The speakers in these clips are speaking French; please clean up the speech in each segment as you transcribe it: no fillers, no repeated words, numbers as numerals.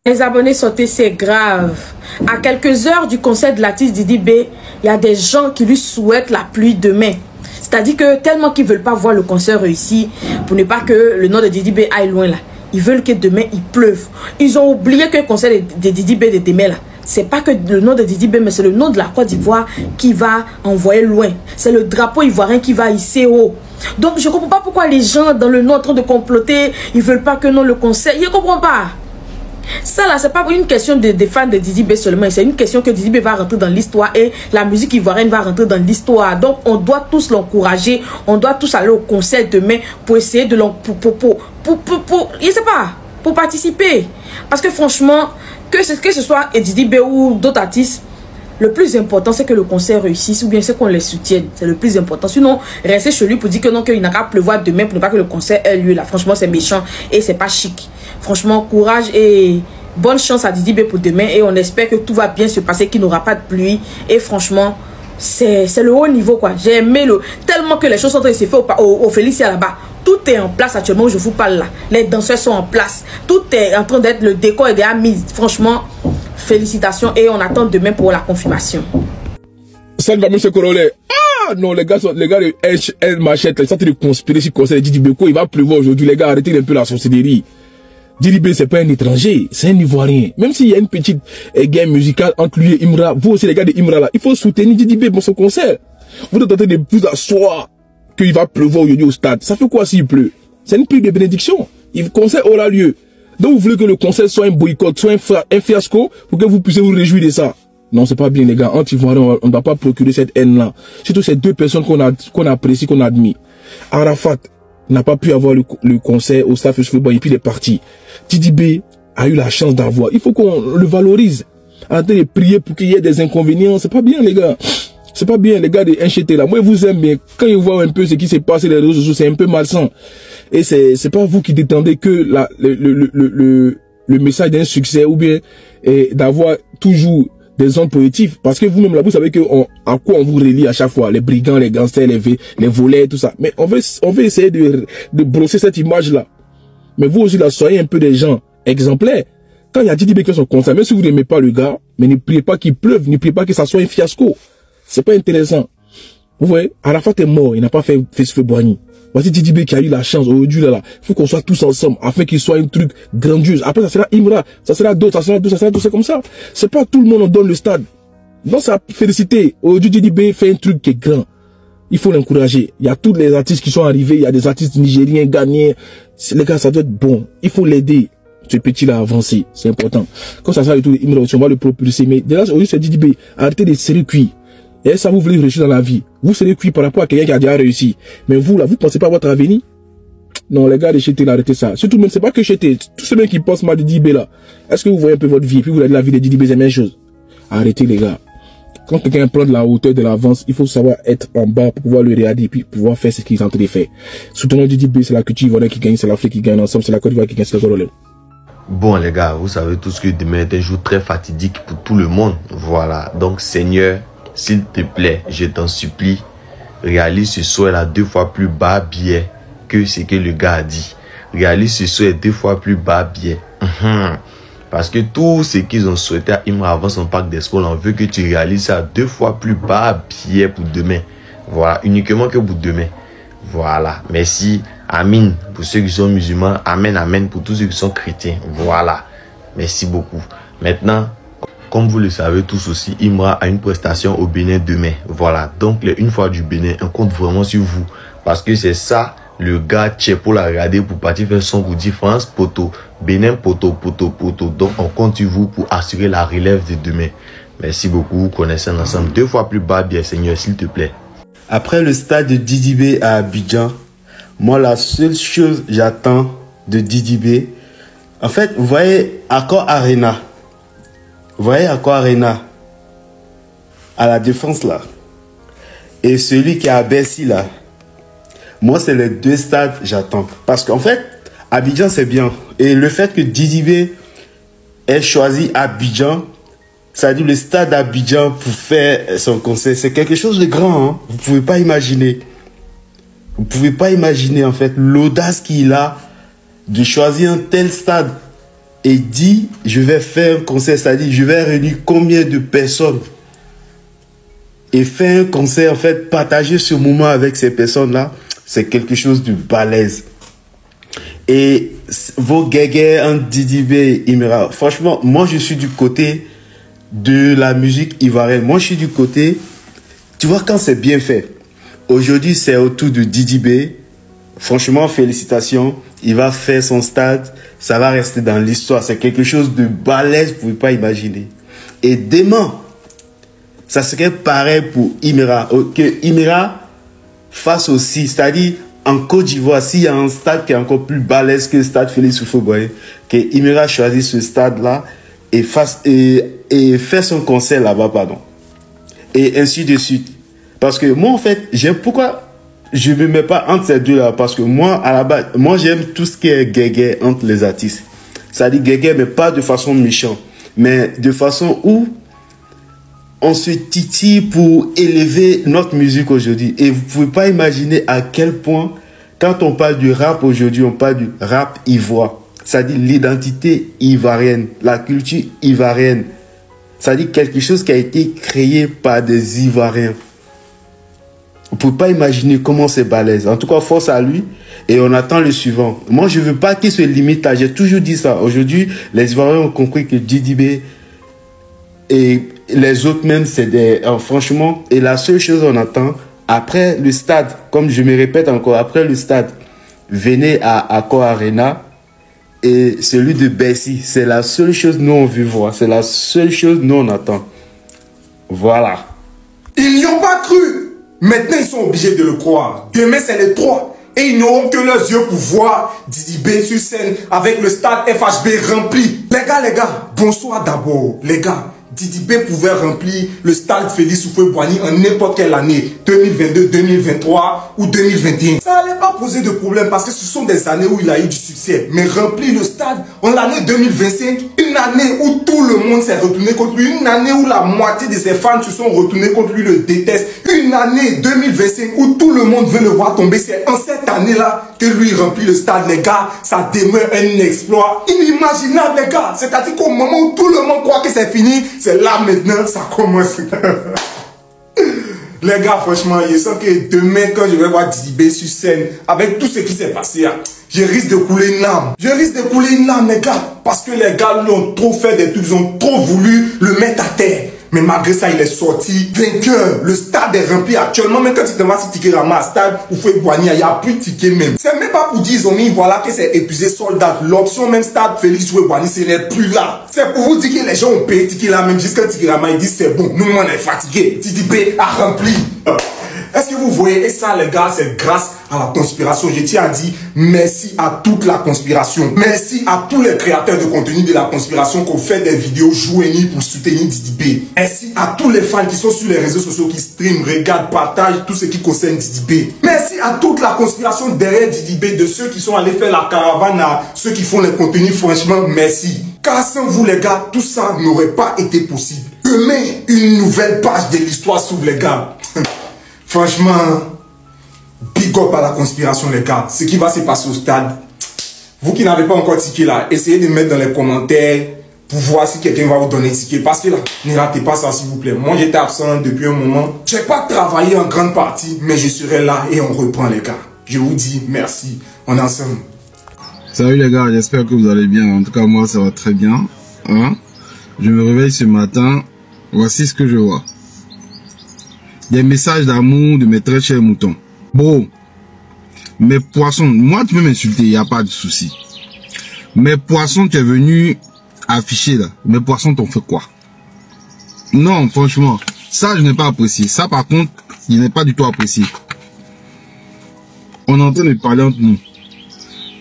Les abonnés sautés, c'est grave. À quelques heures du concert de l'artiste Didi B, il y a des gens qui lui souhaitent la pluie demain. C'est-à-dire que tellement qu'ils ne veulent pas voir le concert réussi, pour ne pas que le nom de Didi B aille loin là. Ils veulent que demain il pleuve. Ils ont oublié que le concert de Didi B de demain là, c'est pas que le nom de Didi B, mais c'est le nom de la Côte d'Ivoire qui va envoyer loin. C'est le drapeau ivoirien qui va hisser haut. Donc je ne comprends pas pourquoi les gens dans le nom en train de comploter, ils veulent pas que non le concert. Je ne comprends pas. Ça là, c'est pas une question des fans de Didi B seulement. C'est une question que Didi B va rentrer dans l'histoire et la musique ivoirienne va rentrer dans l'histoire. Donc on doit tous l'encourager. On doit tous aller au concert demain pour essayer de je sais pas, pour participer. Parce que franchement, que ce soit Didi B ou d'autres artistes, le plus important c'est que le concert réussisse ou bien c'est qu'on les soutienne. C'est le plus important. Sinon, rester chez lui pour dire que non, qu'il n'a qu'à pleuvoir demain pour ne pas que le concert ait lieu là. Franchement, c'est méchant et c'est pas chic. Franchement, courage et bonne chance à Didi B pour demain. Et on espère que tout va bien se passer, qu'il n'aura pas de pluie. Et franchement, c'est le haut niveau quoi. J'ai aimé tellement que les choses sont en train de se faire au Félicia là-bas. Tout est en place actuellement où je vous parle là. Les danseurs sont en place. Tout est en train d'être, le décor est déjà mis. Franchement, félicitations et on attend demain pour la confirmation. Ça va, monsieur Corolet. Ah non, les gars de H Machette, ils sont en train de conspirer sur le concert de Didi B. Il va pleuvoir aujourd'hui, les gars, arrêtez un peu la sorcellerie. Didi B, c'est pas un étranger, c'est un Ivoirien. Même s'il y a une petite guerre musicale entre lui et Imra, vous aussi les gars de Imra là, il faut soutenir Didi B pour son concert. Vous êtes en train de plus asseoir qu'il va pleuvoir aujourd'hui au stade. Ça fait quoi s'il pleut? C'est une pluie de bénédiction. Le concert aura lieu. Donc vous voulez que le concert soit un boycott, soit un fiasco pour que vous puissiez vous réjouir de ça? Non, c'est pas bien les gars. Anti-Ivoirien, on ne doit pas procurer cette haine-là. Surtout ces deux personnes qu'on apprécie, qu'on admire. Arafat n'a pas pu avoir le concert au Stade Football et puis il est parti. Didi B a eu la chance d'avoir. Il faut qu'on le valorise. Arrêtez de prier pour qu'il y ait des inconvénients. C'est pas bien les gars. C'est pas bien les gars de NCT là. Moi je vous aime bien. Quand ils voient un peu ce qui s'est passé sur les réseaux sociaux, c'est un peu malsain. Et c'est pas vous qui détendez que le message d'un succès ou bien d'avoir toujours des ondes positives. Parce que vous-même là, vous savez à quoi on vous relie à chaque fois. Les brigands, les gangsters, les volets, tout ça. Mais on veut essayer de brosser cette image là. Mais vous aussi là, soyez un peu des gens exemplaires. Quand il y a Didi B qui sont comme ça, même si vous n'aimez pas le gars, mais ne priez pas qu'il pleuve, ne priez pas que ça soit un fiasco. C'est pas intéressant. Vous voyez, Arafat est mort, il n'a pas fait feu Boigny. Voici Didi B qui a eu la chance aujourd'hui là. Il faut qu'on soit tous ensemble afin qu'il soit un truc grandiose. Après ça sera Imra, ça sera d'autres, ça sera d'autres, ça sera d'autres, c'est comme ça. C'est pas tout le monde on donne le stade. Donc ça félicité. Aujourd'hui Didi B fait un truc qui est grand. Il faut l'encourager. Il y a tous les artistes qui sont arrivés, il y a des artistes nigériens, ghanéens. Les gars, ça doit être bon. Il faut l'aider. Ce petit là avancer, c'est important. Quand ça sera le tout, Imra, on va le propulser. Mais déjà aujourd'hui c'est Didi B. Arrêtez de serrer cuit. Et ça vous voulez réussir dans la vie. Vous serez cuit par rapport à quelqu'un qui a déjà réussi. Mais vous là, vous pensez pas à votre avenir? Non, les gars de Chété, arrêtez ça. Surtout même, c'est pas que Chété. Tous ceux qui pensent mal de Didi B là. Est-ce que vous voyez un peu votre vie? Puis vous avez la vie de Didi B, c'est la même chose. Arrêtez les gars. Quand quelqu'un prend de la hauteur, de l'avance, il faut savoir être en bas pour pouvoir le regarder puis pouvoir faire ce qu'ils sont en train de faire. Soutenons Didi B, c'est la culture ivoirienne qui gagne, c'est l'Afrique qui gagne ensemble, c'est la Côte d'Ivoire qui gagne, c'est le Corolet. Bon les gars, vous savez tous que demain est un jour très fatidique pour tout le monde. Voilà. Donc Seigneur, s'il te plaît, je t'en supplie, réalise ce soir-là 2 fois plus bas billet que ce que le gars a dit. Réalise ce soir 2 fois plus bas billet. Parce que tout ce qu'ils ont souhaité à Imra avant son parc d'espoir, on veut que tu réalises ça 2 fois plus bas billet pour demain. Voilà, uniquement que pour demain. Voilà, merci. Amen pour ceux qui sont musulmans. Amen, amen pour tous ceux qui sont chrétiens. Voilà, merci beaucoup. Maintenant, comme vous le savez tous aussi, Imra a une prestation au Bénin demain. Voilà, donc une fois du Bénin, on compte vraiment sur vous. Parce que c'est ça, le gars Tchepo l'a regardé pour partir faire son coup de France, poto, Bénin, poto, poto, poto. Donc on compte sur vous pour assurer la relève de demain. Merci beaucoup, vous connaissez ensemble 2 fois plus bas, bien Seigneur, s'il te plaît. Après le stade de Didi B à Abidjan, moi la seule chose j'attends de Didi B, en fait, vous voyez Accor Arena. Vous voyez Accor Arena à la Défense là. Et celui qui est à Bercy là. Moi, c'est les 2 stades j'attends. Parce qu'en fait, Abidjan c'est bien. Et le fait que Didi B ait choisi Abidjan, ça dit le stade d'Abidjan pour faire son concert, c'est quelque chose de grand. Hein? Vous ne pouvez pas imaginer. Vous ne pouvez pas imaginer en fait l'audace qu'il a de choisir un tel stade et dit, je vais faire un concert, c'est-à-dire, je vais réunir combien de personnes et faire un concert, en fait, partager ce moment avec ces personnes-là, c'est quelque chose de balèze. Et vos guégués en Didi B et Imera, franchement, moi, je suis du côté de la musique ivoirienne. Moi, je suis du côté, tu vois, quand c'est bien fait. Aujourd'hui, c'est autour de Didi B. Franchement, félicitations. Il va faire son stade. Ça va rester dans l'histoire. C'est quelque chose de balèze, vous ne pouvez pas imaginer. Et demain, ça serait pareil pour Imera. Que Imera fasse aussi, c'est-à-dire en Côte d'Ivoire, s'il y a un stade qui est encore plus balèze que le stade Félix Houphouët-Boigny, que Imera choisisse ce stade-là et fait son concert là-bas, pardon. Et ainsi de suite. Parce que moi, en fait, j'aime pourquoi je ne me mets pas entre ces deux-là. Parce que moi, à la base, moi, j'aime tout ce qui est guégué entre les artistes. C'est-à-dire guégué, mais pas de façon méchante. Mais de façon où on se titille pour élever notre musique aujourd'hui. Et vous ne pouvez pas imaginer à quel point, quand on parle du rap aujourd'hui, on parle du rap ivoire. C'est-à-dire l'identité ivoirienne, la culture ivoirienne. C'est-à-dire quelque chose qui a été créé par des Ivoiriens. Vous ne pouvez pas imaginer comment c'est balèze. En tout cas, force à lui. Et on attend le suivant. Moi, je ne veux pas qu'il se limite à... J'ai toujours dit ça. Aujourd'hui, les Ivoiriens ont compris que Didi B et les autres même, c'est des... franchement, et la seule chose qu'on attend, après le stade, comme je me répète encore, après le stade, venez à Accor Arena et celui de Bercy. C'est la seule chose nous on veut voir. C'est la seule chose nous on attend. Voilà. Ils n'y ont pas cru. Maintenant, ils sont obligés de le croire. Demain, c'est les 3. Et ils n'auront que leurs yeux pour voir Didi B sur scène avec le stade FHB rempli. Les gars, bonsoir d'abord. Les gars, Didi B pouvait remplir le stade Félix Houphouët-Boigny en n'importe quelle année, 2022, 2023 ou 2021. Ça n'allait pas poser de problème parce que ce sont des années où il a eu du succès. Mais remplir le stade en l'année 2025, une année où tout le monde s'est retourné contre lui, une année où la moitié de ses fans se sont retournés contre lui, le détestent, une année 2025 où tout le monde veut le voir tomber, c'est en cette année-là que lui remplit le stade, les gars. Ça demeure un exploit inimaginable, les gars. C'est-à-dire qu'au moment où tout le monde croit que c'est fini, c'est là maintenant, ça commence. Les gars, franchement, je sens que demain, quand je vais voir Didi B sur scène, avec tout ce qui s'est passé, je risque de couler une larme. Je risque de couler une larme, les gars. Parce que les gars, lui, ont trop fait des trucs, ils ont trop voulu le mettre à terre. Mais malgré ça, il est sorti vainqueur. Le stade est rempli actuellement. Même quand tu te vas sur Ticket-Rama, stade Houphouët-Boigny, il n'y a plus de tickets même. C'est même pas pour dire, ils ont mis, voilà, que c'est épuisé, sold out. L'option même stade Félix Houphouët-Boigny, ce n'est plus là. C'est pour vous dire que les gens ont payé ticket là, même jusqu'à Ticket-Rama, ils disent c'est bon. Nous, on est fatigués. Didi B a rempli. Est-ce que vous voyez? Et ça, les gars, c'est grâce à la conspiration. Je tiens à dire merci à toute la conspiration. Merci à tous les créateurs de contenu de la conspiration qui ont fait des vidéos joignées pour soutenir Didi B. Merci à tous les fans qui sont sur les réseaux sociaux, qui streament, regardent, partagent tout ce qui concerne Didi B. Merci à toute la conspiration derrière Didi B, de ceux qui sont allés faire la caravane, à ceux qui font les contenus. Franchement, merci. Car sans vous, les gars, tout ça n'aurait pas été possible. Demain, une nouvelle page de l'histoire s'ouvre, les gars. Franchement, big up à la conspiration, les gars. Ce qui va se passer au stade, vous qui n'avez pas encore ticket là, essayez de mettre dans les commentaires pour voir si quelqu'un va vous donner ticket. Parce que là, ne ratez pas ça, s'il vous plaît. Moi, j'étais absent depuis un moment. Je n'ai pas travaillé en grande partie, mais je serai là et on reprend, les gars. Je vous dis merci. On est ensemble. Salut les gars, j'espère que vous allez bien. En tout cas, moi, ça va très bien. Hein? Je me réveille ce matin. Voici ce que je vois. Des messages d'amour de mes très chers moutons. Bro, mes poissons, moi tu peux m'insulter, il n'y a pas de souci. Mes poissons, tu es venu afficher là. Mes poissons t'ont fait quoi? Non, franchement, ça je n'ai pas apprécié. Ça par contre, je n'ai pas du tout apprécié. On est en train de parler entre nous.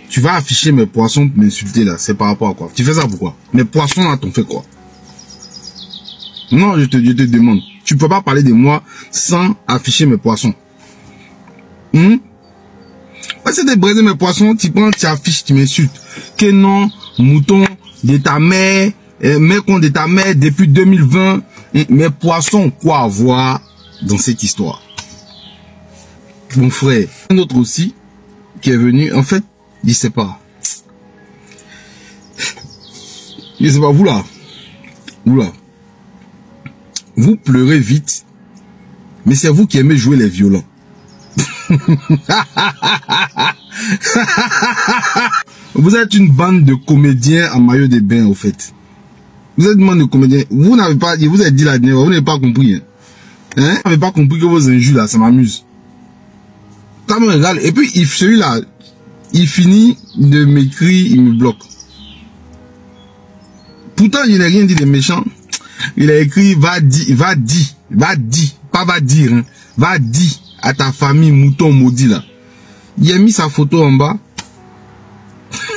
Tu vas afficher mes poissons pour m'insulter là, c'est par rapport à quoi? Tu fais ça pourquoi? Mes poissons là t'ont fait quoi? Non, je te demande. Tu peux pas parler de moi sans afficher mes poissons. C'est de braiser mes poissons, tu prends, tu affiches, tu m'insultes. Que non, mouton de ta mère, mec de ta mère depuis 2020. Mes poissons, quoi avoir dans cette histoire? Mon frère, un autre aussi, qui est venu, en fait, il sait pas. Je sais pas, vous là. Vous pleurez vite. Mais c'est vous qui aimez jouer les violents. Vous êtes une bande de comédiens en maillot de bain, au fait. Vous êtes une bande de comédiens. Vous n'avez pas, je vous ai dit la dernière fois, vous n'avez pas compris. Hein? Vous n'avez pas compris que vos injures là, ça m'amuse. Ça me régale. Et puis, celui-là, il finit de m'écrire, il me bloque. Pourtant, il n'a rien dit de méchant. Il a écrit, va dire, pas va dire, hein, va dire à ta famille mouton maudit là. Il a mis sa photo en bas.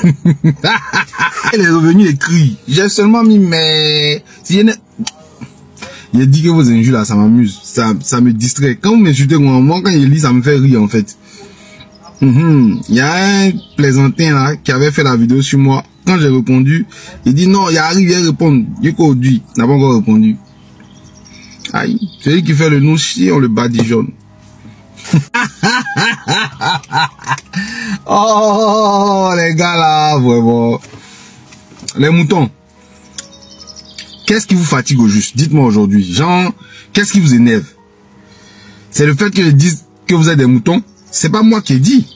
Il est revenu écrire. J'ai seulement mis, mais si il a dit que vos injures là, ça m'amuse, ça me distrait. Quand vous m'insultez, moi, quand il lit, ça me fait rire en fait. Il y a un plaisantin là qui avait fait la vidéo sur moi. Quand j'ai répondu, il dit non, il arrive, il répond. Du coup, il n'a pas encore répondu. Aïe, celui qui fait le nous chier, on le badigeonne. Oh, les gars là, vraiment. Les moutons. Qu'est-ce qui vous fatigue au juste? Dites-moi aujourd'hui. Genre, qu'est-ce qui vous énerve? C'est le fait que je dise que vous êtes des moutons? C'est pas moi qui ai dit.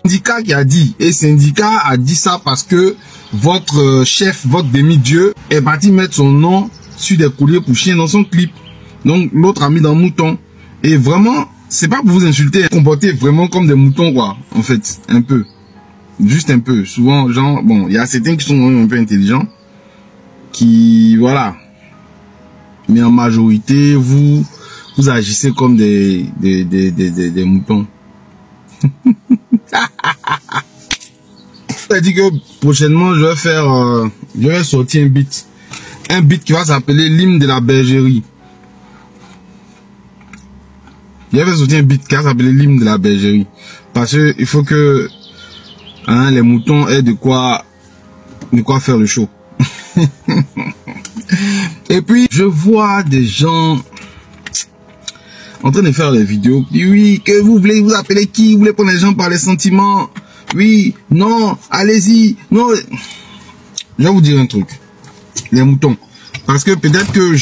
Syndicat qui a dit. Et syndicat a dit ça parce que votre chef, votre demi-dieu, est parti mettre son nom sur des colliers pour chiens dans son clip. Donc, l'autre a mis dans mouton. Et vraiment, c'est pas pour vous insulter. Comportez vraiment comme des moutons, quoi. En fait, un peu. Juste un peu. Souvent, genre, bon, il y a certains qui sont un peu intelligents. Qui, voilà. Mais en majorité, vous agissez comme des moutons. Je dit que prochainement, je vais sortir un beat. Un beat qui va s'appeler l'hymne de la bergerie. Je vais sortir un beat qui va s'appeler l'hymne de la bergerie. Parce que il faut que les moutons aient de quoi faire le show. Et puis, je vois des gens en train de faire des vidéos. Oui, que vous voulez vous appeler qui? Vous voulez prendre les gens par les sentiments? Oui, non, allez-y. Non. Je vais vous dire un truc. Les moutons. Parce que peut-être que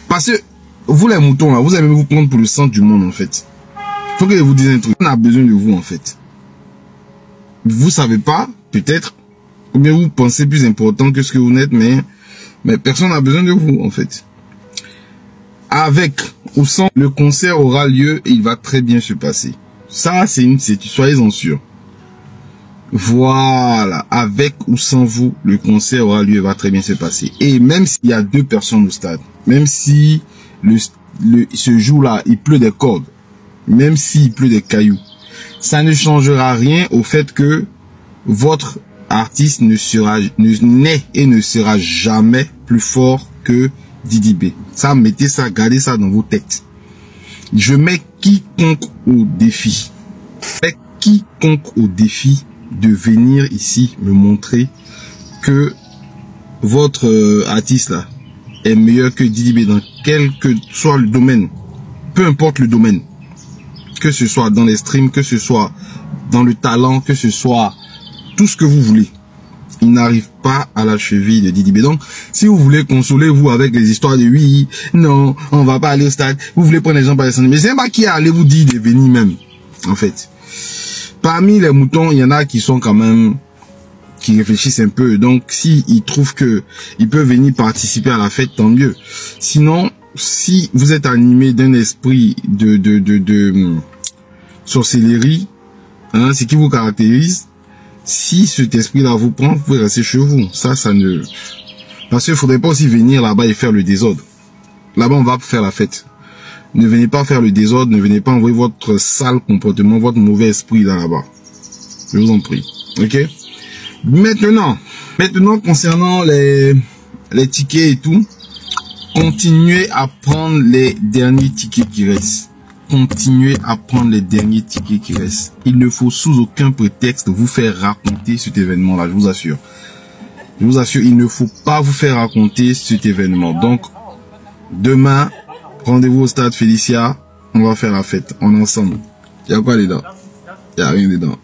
parce que vous les moutons là, vous aimez vous prendre pour le centre du monde en fait. Faut que je vous dise un truc. On a besoin de vous en fait. Vous savez pas, peut-être, ou bien vous pensez plus important que ce que vous n'êtes, mais personne n'a besoin de vous en fait. Avec ou sans, le concert aura lieu et il va très bien se passer. Ça, soyez-en sûrs. Voilà, avec ou sans vous, le concert aura lieu et va très bien se passer. Et même s'il y a 2 personnes au stade, même si ce jour-là, il pleut des cordes, même s'il pleut des cailloux, ça ne changera rien au fait que votre artiste n'est et ne sera jamais plus fort que Didi B. Ça, mettez ça, gardez ça dans vos têtes. Je mets quiconque au défi. De venir ici me montrer que votre artiste là est meilleur que Didi B dans quel que soit le domaine. Peu importe le domaine. Que ce soit dans les streams, que ce soit dans le talent, que ce soit tout ce que vous voulez. Il n'arrive pas à la cheville de Didi B. Donc, si vous voulez consoler vous avec les histoires de oui, non, on va pas aller au stade, vous voulez prendre les gens par les sentiments. Mais c'est pas qui allez vous dire de venir même, en fait. Parmi les moutons, il y en a qui sont quand même, qui réfléchissent un peu. Donc, s'ils trouvent que ils peuvent venir participer à la fête, tant mieux. Sinon, si vous êtes animé d'un esprit de sorcellerie, hein, ce qui vous caractérise, si cet esprit-là vous prend, vous pouvez rester chez vous. Ça ne... Parce qu'il ne faudrait pas aussi venir là-bas et faire le désordre. Là-bas, on va faire la fête. Ne venez pas faire le désordre, ne venez pas envoyer votre sale comportement, votre mauvais esprit là-bas. Je vous en prie. Ok? Maintenant, concernant les tickets et tout, continuez à prendre les derniers tickets qui restent. Continuez à prendre les derniers tickets qui restent. Il ne faut sous aucun prétexte vous faire raconter cet événement-là, je vous assure. Je vous assure, il ne faut pas vous faire raconter cet événement. Donc, demain, rendez-vous au stade Félicia. On va faire la fête, en ensemble. Il n'y a quoi dedans? Il n'y a rien dedans.